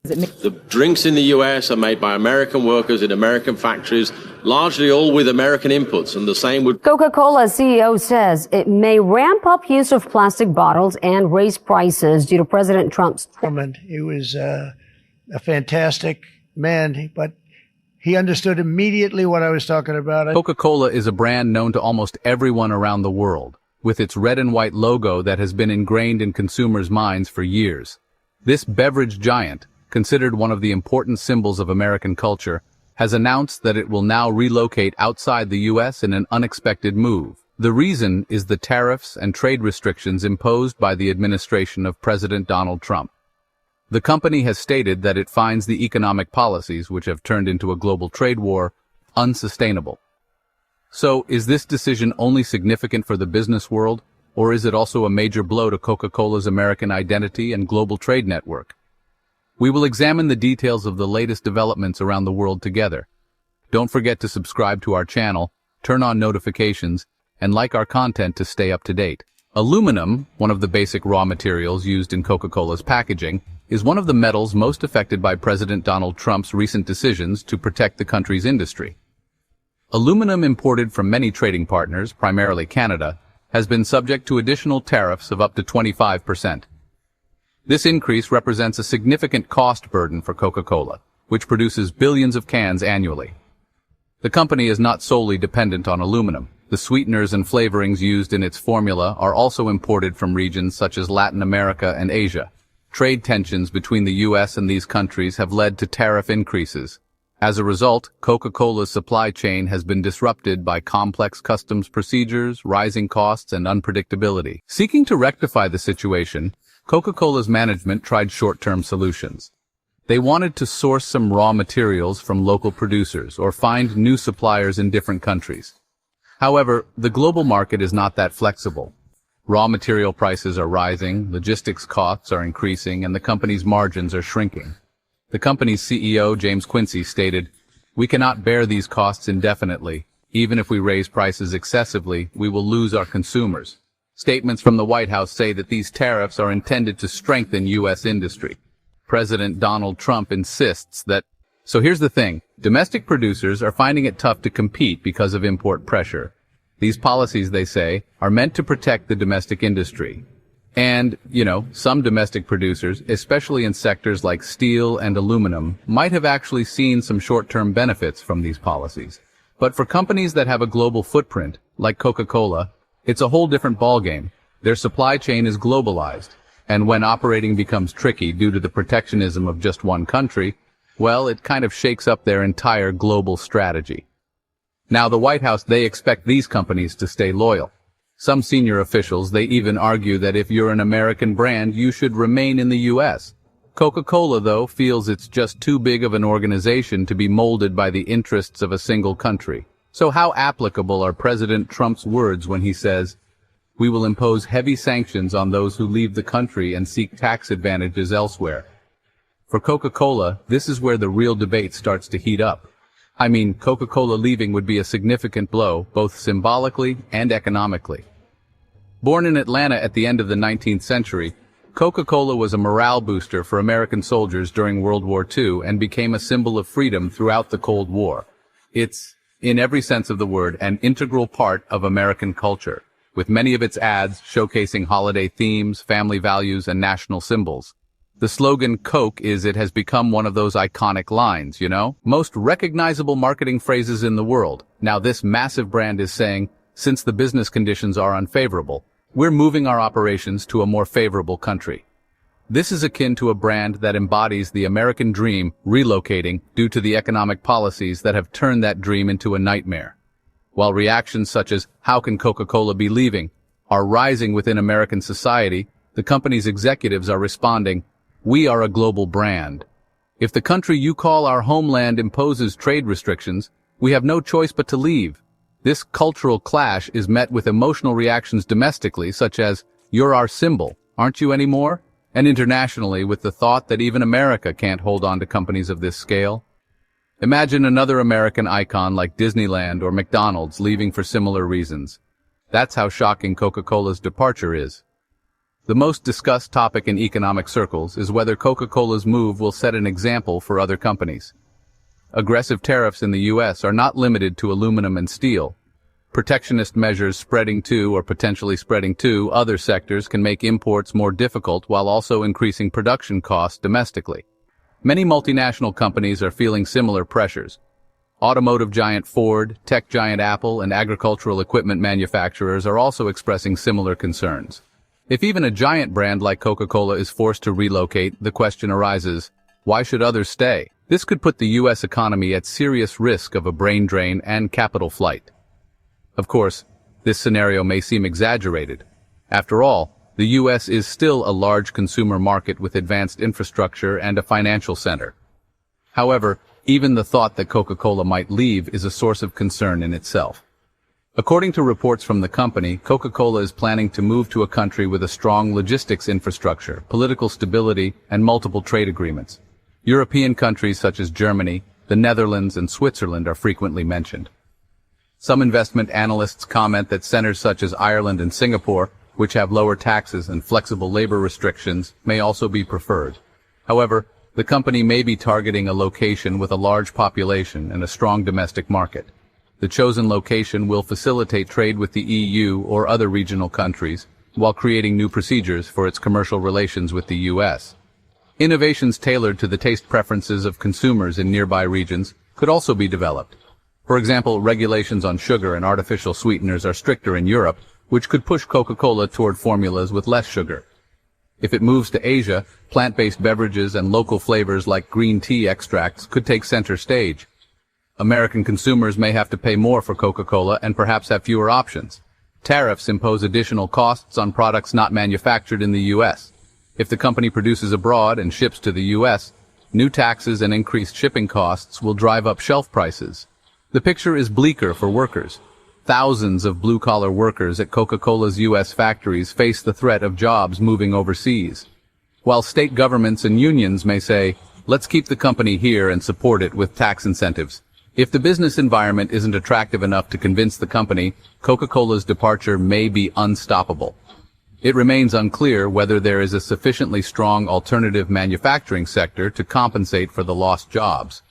The drinks in the US are made by American workers in American factories, largely all with American inputs, and the same would... Coca-Cola CEO says it may ramp up use of plastic bottles and raise prices due to President Trump's... He was a fantastic man, but he understood immediately what I was talking about. Coca-Cola is a brand known to almost everyone around the world, with its red and white logo that has been ingrained in consumers' minds for years. This beverage giant, considered one of the important symbols of American culture, has announced that it will now relocate outside the U.S. in an unexpected move. The reason is the tariffs and trade restrictions imposed by the administration of President Donald Trump. The company has stated that it finds the economic policies, which have turned into a global trade war, unsustainable. So, is this decision only significant for the business world, or is it also a major blow to Coca-Cola's American identity and global trade network? We will examine the details of the latest developments around the world together. Don't forget to subscribe to our channel, turn on notifications, and like our content to stay up to date. Aluminum, one of the basic raw materials used in Coca-Cola's packaging, is one of the metals most affected by President Donald Trump's recent decisions to protect the country's industry. Aluminum imported from many trading partners, primarily Canada, has been subject to additional tariffs of up to 25%. This increase represents a significant cost burden for Coca-Cola, which produces billions of cans annually. The company is not solely dependent on aluminum. The sweeteners and flavorings used in its formula are also imported from regions such as Latin America and Asia. Trade tensions between the U.S. and these countries have led to tariff increases. As a result, Coca-Cola's supply chain has been disrupted by complex customs procedures, rising costs, and unpredictability. Seeking to rectify the situation, Coca-Cola's management tried short-term solutions. They wanted to source some raw materials from local producers or find new suppliers in different countries. However, the global market is not that flexible. Raw material prices are rising, logistics costs are increasing, and the company's margins are shrinking. The company's CEO, James Quincy, stated, "We cannot bear these costs indefinitely. Even if we raise prices excessively, we will lose our consumers." Statements from the White House say that these tariffs are intended to strengthen U.S. industry. President Donald Trump insists that... So here's the thing. Domestic producers are finding it tough to compete because of import pressure. These policies, they say, are meant to protect the domestic industry. And, some domestic producers, especially in sectors like steel and aluminum, might have actually seen some short-term benefits from these policies. But for companies that have a global footprint, like Coca-Cola, it's a whole different ballgame. Their supply chain is globalized, and when operating becomes tricky due to the protectionism of just one country, well, it kind of shakes up their entire global strategy. Now, the White House, they expect these companies to stay loyal. Some senior officials, they even argue that if you're an American brand, you should remain in the U.S. Coca-Cola, though, feels it's just too big of an organization to be molded by the interests of a single country. So how applicable are President Trump's words when he says, "We will impose heavy sanctions on those who leave the country and seek tax advantages elsewhere"? For Coca-Cola, this is where the real debate starts to heat up. I mean, Coca-Cola leaving would be a significant blow, both symbolically and economically. Born in Atlanta at the end of the 19th century, Coca-Cola was a morale booster for American soldiers during World War II and became a symbol of freedom throughout the Cold War. It's, in every sense of the word, an integral part of American culture, with many of its ads showcasing holiday themes, family values, and national symbols. The slogan "Coke" it has become one of those iconic lines, most recognizable marketing phrases in the world. Now this massive brand is saying, since the business conditions are unfavorable, we're moving our operations to a more favorable country. This is akin to a brand that embodies the American dream relocating due to the economic policies that have turned that dream into a nightmare. While reactions such as, "How can Coca-Cola be leaving?" are rising within American society, the company's executives are responding, "We are a global brand. If the country you call our homeland imposes trade restrictions, we have no choice but to leave." This cultural clash is met with emotional reactions domestically, such as, "You're our symbol, aren't you anymore?" And internationally with the thought that even America can't hold on to companies of this scale. Imagine another American icon like Disneyland or McDonald's leaving for similar reasons. That's how shocking Coca-Cola's departure is. The most discussed topic in economic circles is whether Coca-Cola's move will set an example for other companies. Aggressive tariffs in the U.S. are not limited to aluminum and steel. Protectionist measures spreading to or potentially spreading to other sectors can make imports more difficult while also increasing production costs domestically. Many multinational companies are feeling similar pressures. Automotive giant Ford, tech giant Apple, and agricultural equipment manufacturers are also expressing similar concerns. If even a giant brand like Coca-Cola is forced to relocate, the question arises, why should others stay? This could put the U.S. economy at serious risk of a brain drain and capital flight. Of course, this scenario may seem exaggerated. After all, the U.S. is still a large consumer market with advanced infrastructure and a financial center. However, even the thought that Coca-Cola might leave is a source of concern in itself. According to reports from the company, Coca-Cola is planning to move to a country with a strong logistics infrastructure, political stability, and multiple trade agreements. European countries such as Germany, the Netherlands, and Switzerland are frequently mentioned. Some investment analysts comment that centers such as Ireland and Singapore, which have lower taxes and flexible labor restrictions, may also be preferred. However, the company may be targeting a location with a large population and a strong domestic market. The chosen location will facilitate trade with the EU or other regional countries, while creating new procedures for its commercial relations with the US. Innovations tailored to the taste preferences of consumers in nearby regions could also be developed. For example, regulations on sugar and artificial sweeteners are stricter in Europe, which could push Coca-Cola toward formulas with less sugar. If it moves to Asia, plant-based beverages and local flavors like green tea extracts could take center stage. American consumers may have to pay more for Coca-Cola and perhaps have fewer options. Tariffs impose additional costs on products not manufactured in the U.S. If the company produces abroad and ships to the U.S., new taxes and increased shipping costs will drive up shelf prices. The picture is bleaker for workers. Thousands of blue-collar workers at Coca-Cola's U.S. factories face the threat of jobs moving overseas. While state governments and unions may say, let's keep the company here and support it with tax incentives, if the business environment isn't attractive enough to convince the company, Coca-Cola's departure may be unstoppable. It remains unclear whether there is a sufficiently strong alternative manufacturing sector to compensate for the lost jobs.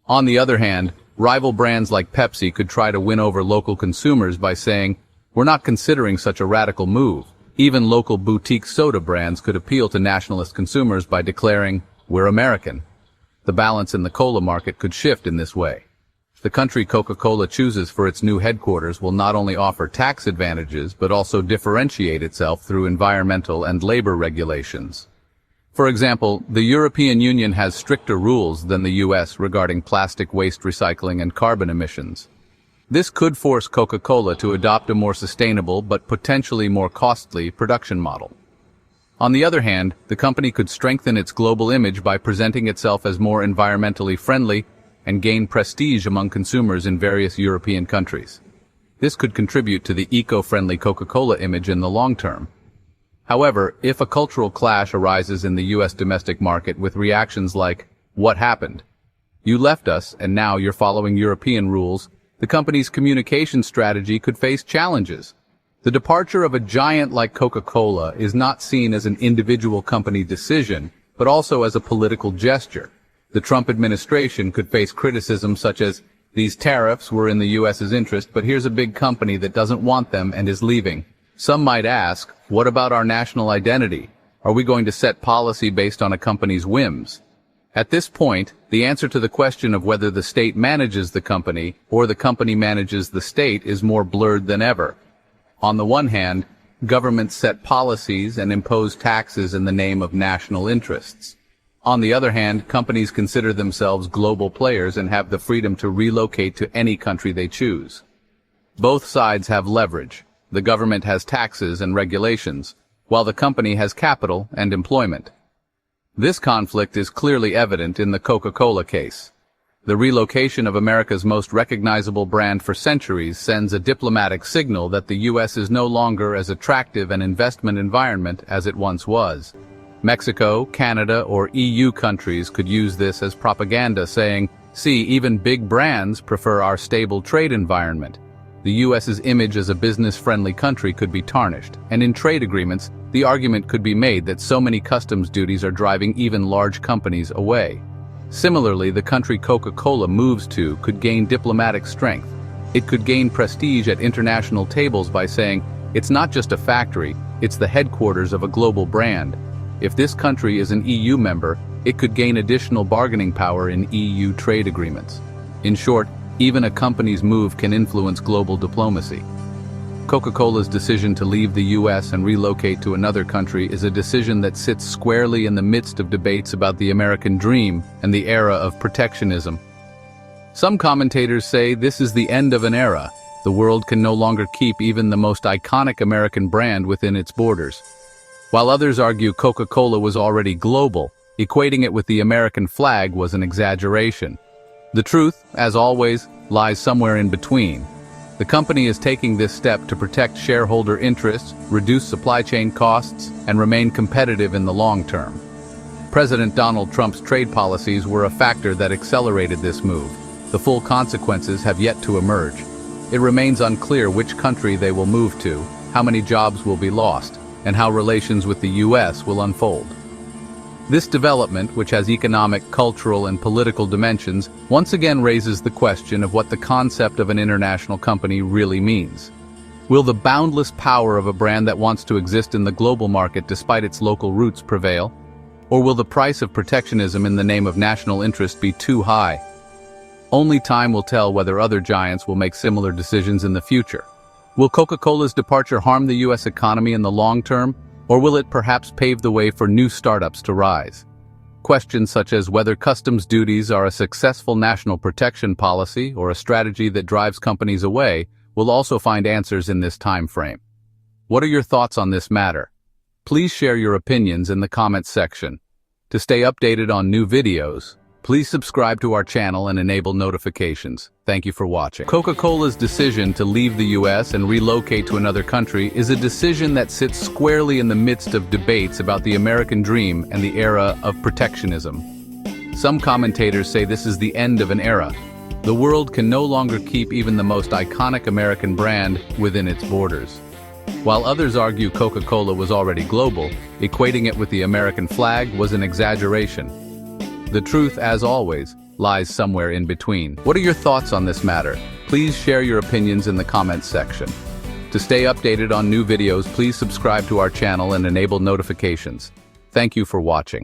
On the other hand, rival brands like Pepsi could try to win over local consumers by saying, we're not considering such a radical move. Even local boutique soda brands could appeal to nationalist consumers by declaring, we're American. The balance in the cola market could shift in this way. The country Coca-Cola chooses for its new headquarters will not only offer tax advantages but also differentiate itself through environmental and labor regulations. For example, the European Union has stricter rules than the US regarding plastic waste recycling and carbon emissions. This could force Coca-Cola to adopt a more sustainable but potentially more costly production model. On the other hand, the company could strengthen its global image by presenting itself as more environmentally friendly and gain prestige among consumers in various European countries. This could contribute to the eco-friendly Coca-Cola image in the long term. However, if a cultural clash arises in the U.S. domestic market with reactions like, what happened? You left us and now you're following European rules, the company's communication strategy could face challenges. The departure of a giant like Coca-Cola is not seen as an individual company decision, but also as a political gesture. The Trump administration could face criticism such as, these tariffs were in the U.S.'s interest, but here's a big company that doesn't want them and is leaving. Some might ask, what about our national identity? Are we going to set policy based on a company's whims? At this point, the answer to the question of whether the state manages the company or the company manages the state is more blurred than ever. On the one hand, governments set policies and impose taxes in the name of national interests. On the other hand, companies consider themselves global players and have the freedom to relocate to any country they choose. Both sides have leverage. The government has taxes and regulations, while the company has capital and employment. This conflict is clearly evident in the Coca-Cola case. The relocation of America's most recognizable brand for centuries sends a diplomatic signal that the U.S. is no longer as attractive an investment environment as it once was. Mexico, Canada, or EU countries could use this as propaganda, saying, see, even big brands prefer our stable trade environment. The U.S.'s image as a business-friendly country could be tarnished, and in trade agreements, the argument could be made that so many customs duties are driving even large companies away. Similarly, the country Coca-Cola moves to could gain diplomatic strength. It could gain prestige at international tables by saying, it's not just a factory, it's the headquarters of a global brand. If this country is an EU member, it could gain additional bargaining power in EU trade agreements. In short, even a company's move can influence global diplomacy. Coca-Cola's decision to leave the US and relocate to another country is a decision that sits squarely in the midst of debates about the American dream and the era of protectionism. Some commentators say this is the end of an era. The world can no longer keep even the most iconic American brand within its borders. While others argue Coca-Cola was already global, equating it with the American flag was an exaggeration. The truth, as always, lies somewhere in between. The company is taking this step to protect shareholder interests, reduce supply chain costs, and remain competitive in the long term. President Donald Trump's trade policies were a factor that accelerated this move. The full consequences have yet to emerge. It remains unclear which country they will move to, how many jobs will be lost, and how relations with the US will unfold. This development, which has economic, cultural, and political dimensions, once again raises the question of what the concept of an international company really means. Will the boundless power of a brand that wants to exist in the global market despite its local roots prevail? Or will the price of protectionism in the name of national interest be too high? Only time will tell whether other giants will make similar decisions in the future. Will Coca-Cola's departure harm the US economy in the long term? Or will it perhaps pave the way for new startups to rise? Questions such as whether customs duties are a successful national protection policy or a strategy that drives companies away will also find answers in this time frame. What are your thoughts on this matter? Please share your opinions in the comments section. To stay updated on new videos, please subscribe to our channel and enable notifications. Thank you for watching. Coca-Cola's decision to leave the US and relocate to another country is a decision that sits squarely in the midst of debates about the American dream and the era of protectionism. Some commentators say this is the end of an era. The world can no longer keep even the most iconic American brand within its borders. While others argue Coca-Cola was already global, equating it with the American flag was an exaggeration. The truth, as always, lies somewhere in between. What are your thoughts on this matter? Please share your opinions in the comments section. To stay updated on new videos, please subscribe to our channel and enable notifications. Thank you for watching.